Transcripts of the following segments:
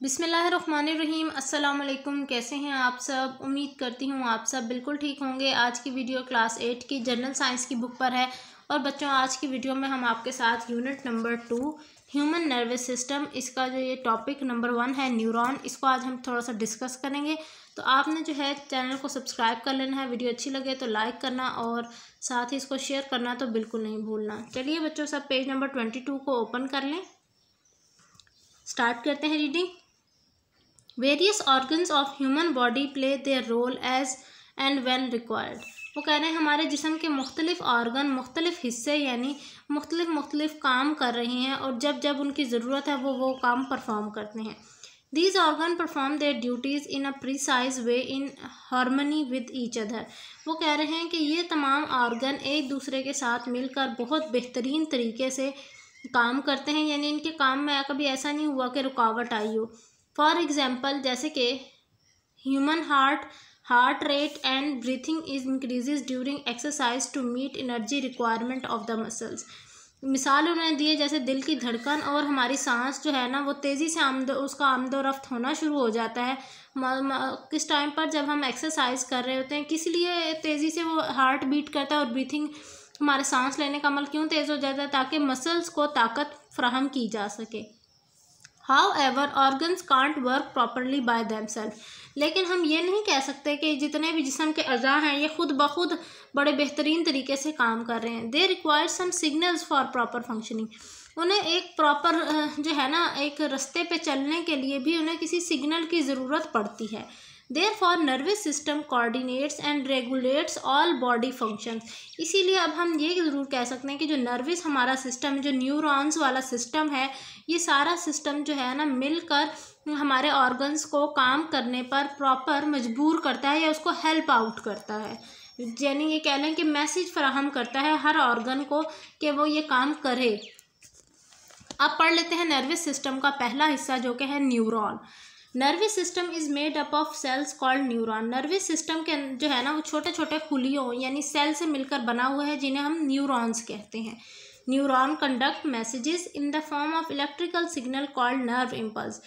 बिस्मिल्लाहिर्रहमानिर्रहीम। अस्सलाम वालेकुम। कैसे हैं आप सब? उम्मीद करती हूँ आप सब बिल्कुल ठीक होंगे। आज की वीडियो क्लास 8 की जनरल साइंस की बुक पर है। और बच्चों, आज की वीडियो में हम आपके साथ unit number 2 human nervous system, इसका जो ये टॉपिक नंबर 1 है न्यूरॉन, इसको आज हम थोड़ा सा डिस्कस करेंगे। तो आपने जो है चैनल को सब्सक्राइब कर लेना है, वीडियो अच्छी लगे तो लाइक करना और साथ ही इसको शेयर करना तो बिल्कुल नहीं भूलना। चलिए बच्चों, सब पेज नंबर 22 को ओपन कर लें। स्टार्ट करते हैं reading. Various organs of human body play their role as and when required. वो कह रहे हैं हमारे जिस्म के मुख्तलिफ ऑर्गन, मुख्तलिफ हिस्से यानी मुख्तलिफ काम कर रहे हैं और जब जब उनकी ज़रूरत है वो काम परफॉर्म करते हैं। These organ perform their duties in a precise way in harmony with each other. वो कह रहे हैं कि ये तमाम ऑर्गन एक दूसरे के साथ मिलकर बहुत बेहतरीन तरीके से काम करते हैं, यानी इनके काम में कभी ऐसा नहीं हुआ कि रुकावट आई हो। फॉर एग्जाम्पल, जैसे कि human heart rate and breathing is increases during exercise to meet energy requirement of the muscles. मिसाल उन्होंने दी है, जैसे दिल की धड़कन और हमारी सांस जो है ना वो तेज़ी से उसका आमदो रफ्त होना शुरू हो जाता है किस टाइम पर, जब हम एक्सरसाइज कर रहे होते हैं। किस लिए तेज़ी से वो हार्ट बीट करता है और ब्रीथिंग, हमारे सांस लेने का अमल क्यों तेज़ हो जाता है? ताकि मसल्स को ताकत फ्राहम की जा सके। However, organs can't work properly by themselves. लेकिन हम ये नहीं कह सकते कि जितने भी जिस्म के अज़ा हैं ये खुद ब खुद बड़े बेहतरीन तरीके से काम कर रहे हैं। They require some signals for proper functioning. उन्हें एक प्रॉपर जो है ना एक रास्ते पे चलने के लिए भी उन्हें किसी सिग्नल की ज़रूरत पड़ती है। Therefore, nervous system coordinates and regulates all body functions. इसीलिए अब हम ये ज़रूर कह सकते हैं कि जो नर्वस हमारा सिस्टम, जो न्यूरॉन्स वाला सिस्टम है, ये सारा सिस्टम जो है ना मिलकर हमारे ऑर्गन्स को काम करने पर प्रॉपर मजबूर करता है या उसको हेल्प आउट करता है। यानी ये कह लें कि मैसेज फराहम करता है हर ऑर्गन को कि वो ये काम करे। अब पढ़ लेते हैं नर्वस सिस्टम का पहला हिस्सा जो कि है neuron. Nervous system is made up of cells called neuron. Nervous system के जो है ना वो छोटे छोटे खुलियों यानी सेल से मिलकर बना हुआ है, जिन्हें हम न्यूरॉन्स कहते हैं। Neuron conduct messages in the form of electrical signal called nerve impulse.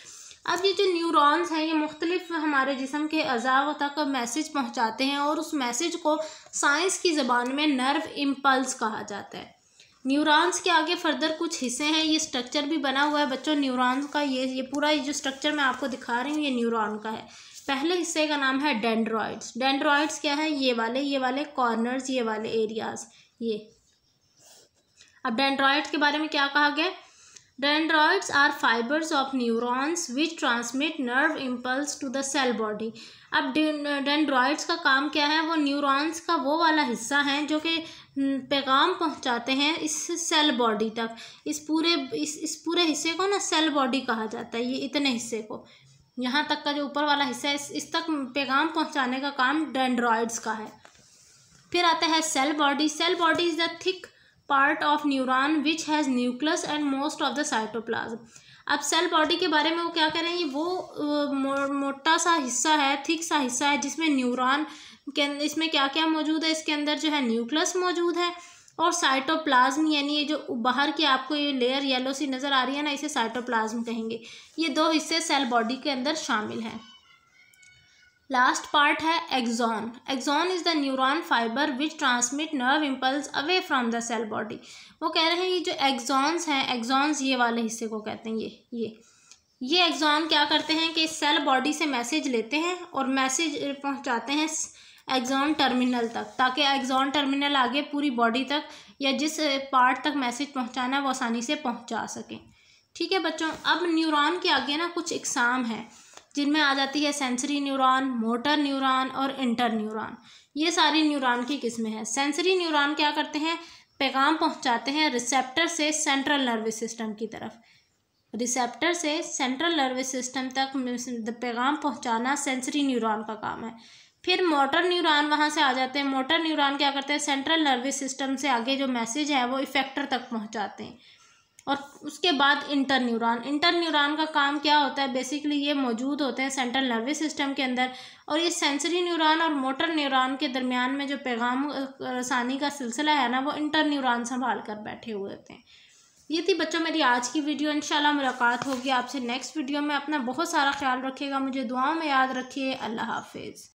अब ये जो न्यूरॉन्स हैं ये मुख्तलिफ हमारे जिस्म के अज़ा तक मैसेज पहुँचाते हैं और उस मैसेज को साइंस की ज़बान में नर्व इम्पल्स कहा जाता है। न्यूरॉन्स के आगे फर्दर कुछ हिस्से हैं, ये स्ट्रक्चर भी बना हुआ है बच्चों न्यूरॉन्स का। ये पूरा जो स्ट्रक्चर मैं आपको दिखा रही हूँ ये न्यूरॉन का है। पहले हिस्से का नाम है डेंड्रॉइड्स। डेंड्रॉइड्स क्या है? ये वाले कॉर्नर्स, ये वाले एरियाज। ये अब डेंड्रॉइड्स के बारे में क्या कहा गया? Dendrites are fibers of neurons which transmit nerve impulse to the cell body. अब डेंड्रॉइड्स का काम क्या है? वो न्यूरॉन्स का वो वाला हिस्सा है जो कि पैगाम पहुंचाते हैं इस सेल बॉडी तक। इस पूरे हिस्से को ना सेल बॉडी कहा जाता है। ये इतने हिस्से को, यहाँ तक का जो ऊपर वाला हिस्सा है, इस तक पैगाम पहुंचाने का काम डेंड्रॉइड्स का है। फिर आता है cell body. Cell body is the thick part of neuron which has nucleus and most of the cytoplasm. अब सेल बॉडी के बारे में वो क्या कह रहे हैं? ये वो मोटा सा हिस्सा है, थिक सा हिस्सा है जिसमें न्यूरॉन के इसमें क्या क्या मौजूद है? इसके अंदर जो है न्यूक्लियस मौजूद है और साइटोप्लाज्म, यानी ये जो बाहर की आपको ये लेयर येलो सी नज़र आ रही है ना, इसे साइटोप्लाज्म कहेंगे। ये दो हिस्से सेल बॉडी के अंदर शामिल हैं। लास्ट पार्ट है axon. Axon is the neuron fibre which transmit nerve impulse away from the cell body. वो कह रहे हैं ये जो एक्सॉन्स हैं, एक्सॉन्स ये वाले हिस्से को कहते हैं। ये एक्सॉन क्या करते हैं कि सेल बॉडी से मैसेज लेते हैं और मैसेज पहुंचाते हैं एक्सॉन टर्मिनल तक, ताकि एक्सॉन टर्मिनल आगे पूरी बॉडी तक या जिस पार्ट तक मैसेज पहुंचाना है वो आसानी से पहुंचा सकें। ठीक है बच्चों, अब न्यूरॉन के आगे ना कुछ इकसाम हैं जिनमें आ जाती है सेंसरी न्यूरॉन, मोटर न्यूरॉन और इंटर न्यूरॉन। ये सारी न्यूरॉन की किस्में हैं। सेंसरी न्यूरॉन क्या करते हैं? पैगाम पहुंचाते हैं रिसेप्टर से सेंट्रल नर्वस सिस्टम की तरफ। रिसेप्टर से सेंट्रल नर्वस सिस्टम तक पैगाम पहुंचाना सेंसरी न्यूरॉन का काम है। फिर मोटर न्यूरॉन वहाँ से आ जाते हैं। मोटर न्यूरॉन क्या करते हैं? सेंट्रल नर्वस सिस्टम से आगे जो मैसेज है वो इफेक्टर तक पहुँचाते हैं। और उसके बाद इंटर न्यूरॉन का काम क्या होता है? बेसिकली ये मौजूद होते हैं सेंट्रल नर्वस सिस्टम के अंदर और ये सेंसरी न्यूरॉन और मोटर न्यूरॉन के दरमियान में जो पैगाम रसानी का सिलसिला है ना वो इंटर न्यूरॉन संभाल कर बैठे हुए होते हैं। ये थी बच्चों मेरी आज की वीडियो। इंशाल्लाह मुलाकात होगी आपसे नेक्स्ट वीडियो में। अपना बहुत सारा ख्याल रखिएगा, मुझे दुआओं में याद रखिए। अल्लाह हाफिज़।